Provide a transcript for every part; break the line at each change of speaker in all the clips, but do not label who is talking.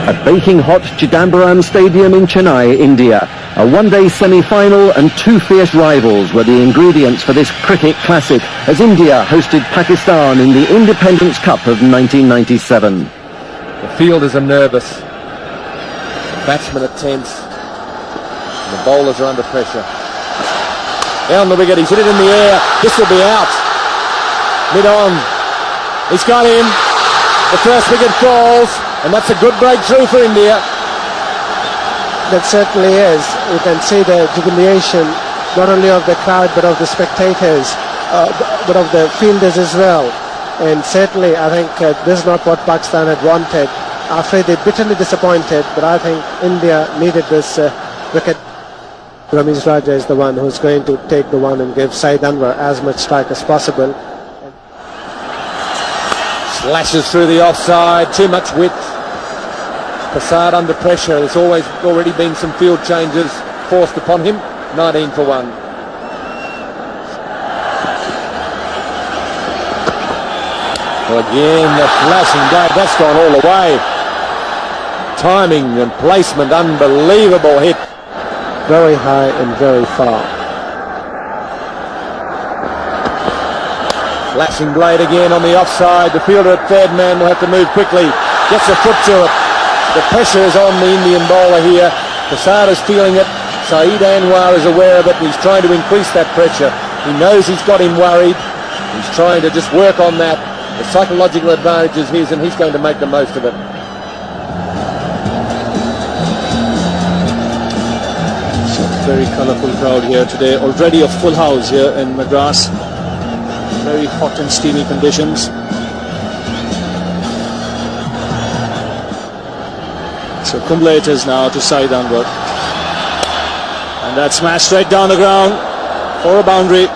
At baking hot Chidambaram Stadium in Chennai, India, a one-day semi-final and two fierce rivals were the ingredients for this cricket classic as India hosted Pakistan in the Independence Cup of 1997.
The fielders are nervous, the batsmen are tense, and the bowlers are under pressure. Down the wicket, he's hit it in the air, this will be out. Mid-on, he's got him, the first wicket falls, and that's a good breakthrough for India.
That certainly is. You can see the jubilation not only of the crowd but of the spectators, but of the fielders as well. And certainly I think this is not what Pakistan had wanted. I'm afraid they're bitterly disappointed, but I think India needed this wicket. Ramesh Raja is the one who's going to take the one and give SAEED ANWAR as much strike as possible.
Slashes through the offside, too much width. Prasad under pressure, there's already been some field changes forced upon him. 19 for 1. Well, again, the flashing blade, that's gone all the way. Timing and placement, unbelievable hit.
Very high and very far.
Flashing blade again on the offside. The fielder at third man will have to move quickly. Gets a foot to it. The pressure is on the Indian bowler here. Prasad is feeling it. SAEED ANWAR is aware of it. He's trying to increase that pressure. He knows he's got him worried. He's trying to just work on that. The psychological advantage is his, and he's going to make the most of it.
It's a very colourful crowd here today. Already a full house here in Madras. Very hot and steamy conditions. So Kumble it is now to SAEED ANWAR. And that's smashed straight down the ground for a boundary.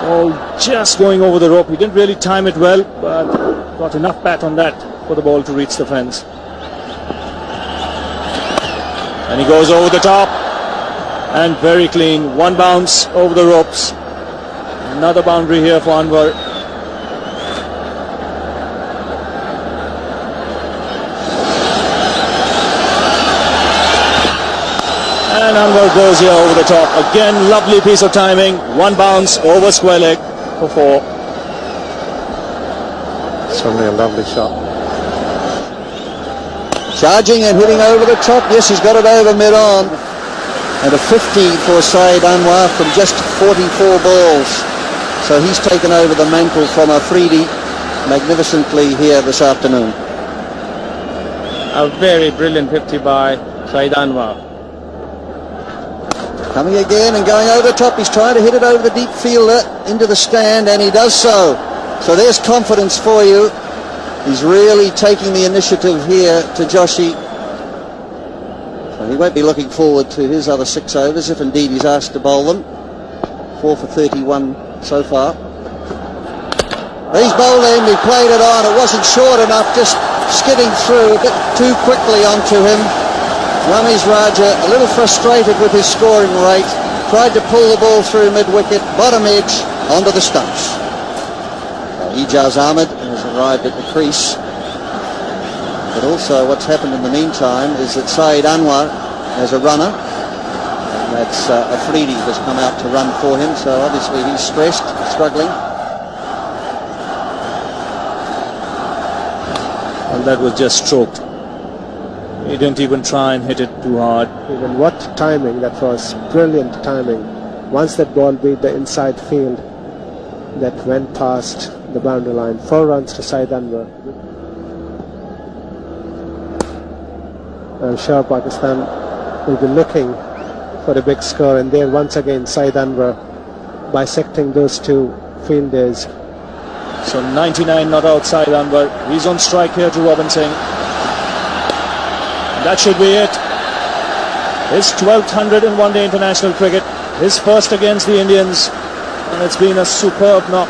Ball just going over the rope. He didn't really time it well, but got enough bat on that for the ball to reach the fence. And he goes over the top. And very clean. One bounce over the ropes. Another boundary here for Anwar. And Anwar goes here over the top. Again, lovely piece of timing. One bounce over square leg for 4.
Certainly a lovely shot.
Charging and hitting over the top. Yes, he's got it over mid-on. And a 50 for SAEED ANWAR from just 44 balls. So he's taken over the mantle from Afridi magnificently here this afternoon.
A very brilliant 50 by SAEED ANWAR.
Coming again and going over the top. He's trying to hit it over the deep fielder into the stand, and he does so. So there's confidence for you. He's really taking the initiative here to Joshi. So he won't be looking forward to his other 6 overs if indeed he's asked to bowl them. 4 for 31 so far. He's bowled in, he played it on. It wasn't short enough, just skidding through a bit too quickly onto him. Ramesh Raja a little frustrated with his scoring rate, tried to pull the ball through mid-wicket, bottom edge, onto the stumps. Ijaz Ahmed has arrived at the crease. But also what's happened in the meantime is that SAEED ANWAR has a runner. And that's Afridi has come out to run for him, so obviously he's stressed, struggling.
Well, that was just stroked. He didn't even try and hit it too hard.
Even what timing, that was brilliant timing. Once that ball beat the inside field, that went past the boundary line. 4 runs to SAEED ANWAR. I'm sure Pakistan will be looking for a big score, and there once again SAEED ANWAR bisecting those two fielders.
So 99 not out SAEED ANWAR. He's on strike here to Robin Singh. And that should be it. His 12th 100 in one-day international cricket. His first against the Indians. And it's been a superb knock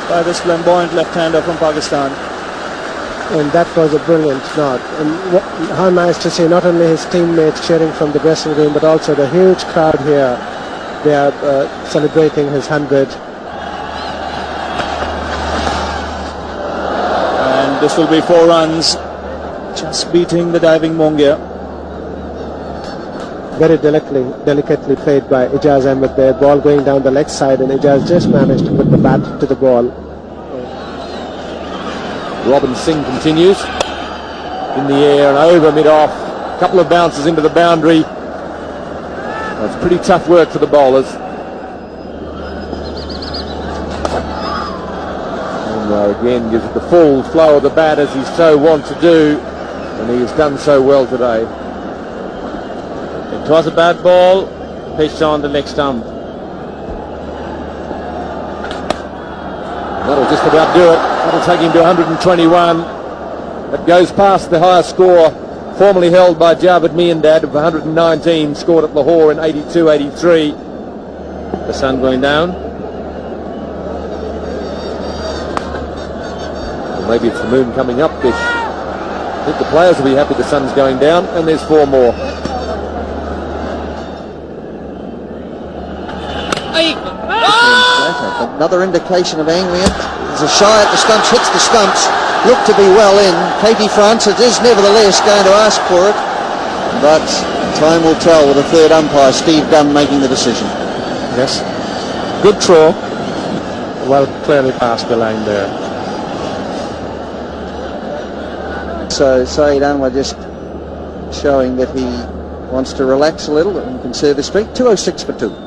by this flamboyant left-hander from Pakistan.
And that was a brilliant knock. And how nice to see not only his teammates cheering from the dressing room, but also the huge crowd here. They are celebrating his 100.
And And this will be 4 runs, just beating the diving Mongia.
Very delicately played by Ijaz Ahmed there. Ball going down the leg side, and Ijaz just managed to put the bat to the ball.
Robin Singh continues in the air and over mid-off. A couple of bounces into the boundary. That's pretty tough work for the bowlers. Anwar again gives it the full flow of the bat as he's so wont to do, and he has done so well today.
It was a bad ball, pitched on the leg stump.
That'll just about do it. That'll take him to 121. That goes past the highest score formerly held by Javed Miandad of 119, scored at Lahore in 82-83.
The sun going down.
Or maybe it's the moon coming up, Bish. I think the players will be happy the sun's going down, and there's 4 more.
Another indication of Anglian. There's a shy at the stumps, hits the stumps, looked to be well in. Katie Francis is nevertheless going to ask for it, but time will tell with the third umpire, Steve Dunn, making the decision.
Yes, good throw. Well, clearly past the line there.
So SAEED Anwar just showing that he wants to relax a little and conserve his strength. 206 for 2.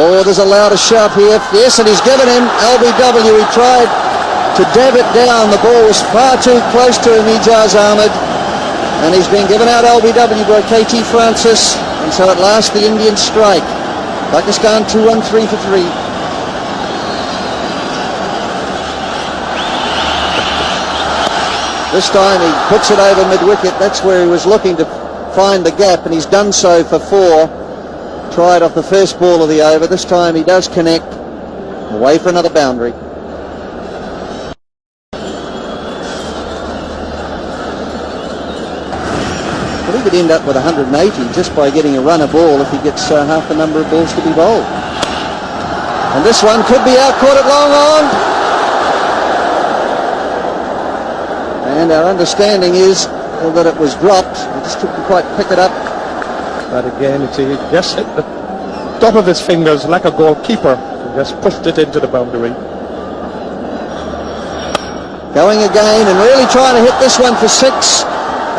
Oh, there's a louder shout here. Yes, and he's given him LBW. He tried to dab it down. The ball was far too close to him, Ijaz Ahmed. And he's been given out LBW by KT Francis. And so at last the Indians strike. Pakistan 2-1-3 for 3. This time he puts it over mid-wicket. That's where he was looking to find the gap, and he's done so for 4. Tried off the first ball of the over. This time he does connect. Away for another boundary. Well, he could end up with 180 just by getting a runner ball if he gets half the number of balls to be bowled. And this one could be out, caught it long on. And our understanding is that it was dropped. He just couldn't quite pick it up.
But again, it's just hit the top of his fingers like a goalkeeper. He just pushed it into the boundary.
Going again and really trying to hit this one for 6.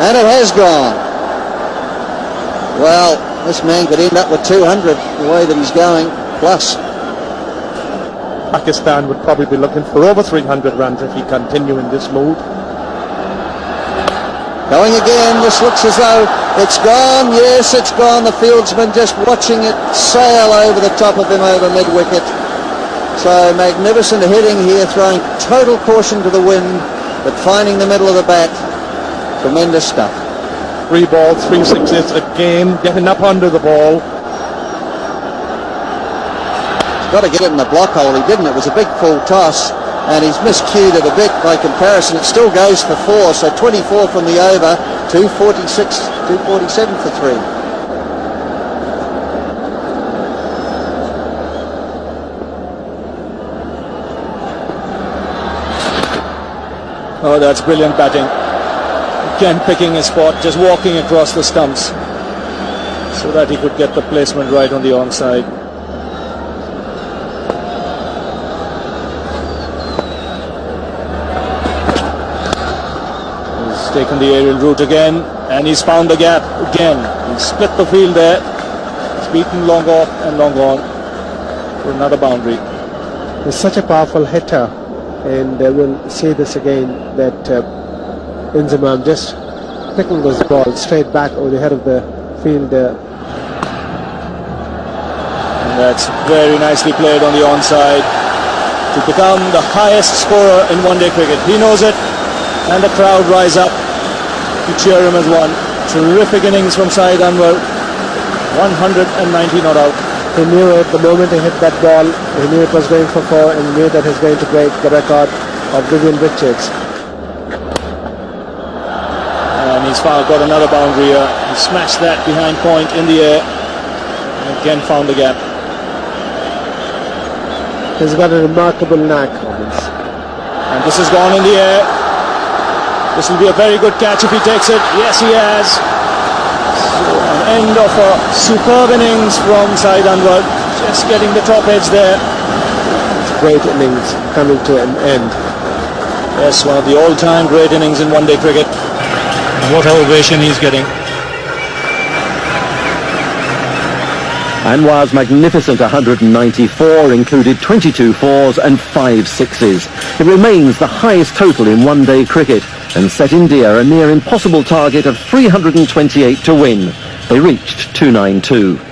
And it has gone. Well, this man could end up with 200 the way that he's going. Plus.
Pakistan would probably be looking for over 300 runs if he continue in this mood.
Going again, this looks as though it's gone. Yes, it's gone. The fieldsman just watching it sail over the top of him over mid-wicket. So magnificent hitting here, throwing total caution to the wind, but finding the middle of the bat. Tremendous stuff.
3 balls, 3 sixes again, getting up under the ball.
He's got to get it in the block hole. He didn't. It was a big full toss. And he's miscued it a bit by comparison. It still goes for 4, so 24 from the over, 246, 247 for 3.
Oh, that's brilliant batting. Again, picking his spot, just walking across the stumps so that he could get the placement right on the onside. Taken the aerial route again, and he's found the gap again. He's split the field there. He's beaten long off and long on for another boundary.
He's such a powerful hitter, and we'll see this again, that Inzamam just picking this ball straight back over the head of the field.
And that's very nicely played on the onside to become the highest scorer in one-day cricket. He knows it. And the crowd rise up to cheer him as one. Terrific innings from SAEED Anwar. 190 not out.
He knew it the moment he hit that ball. He knew it was going for 4, and he knew that he's going to break the record of Vivian Richards.
And he's got another boundary here. He smashed that behind point in the air. And again found the gap.
He's got a remarkable knack.
And this has gone in the air. This will be a very good catch if he takes it. Yes, he has. So an end of a superb innings from SAEED ANWAR. Just getting the top edge there.
Great innings coming to an end.
Yes, one of the all-time great innings in one-day cricket. What ovation he's getting.
Anwar's magnificent 194 included 22 fours and 5 sixes. It remains the highest total in one-day cricket and set India a near impossible target of 328 to win. They reached 292.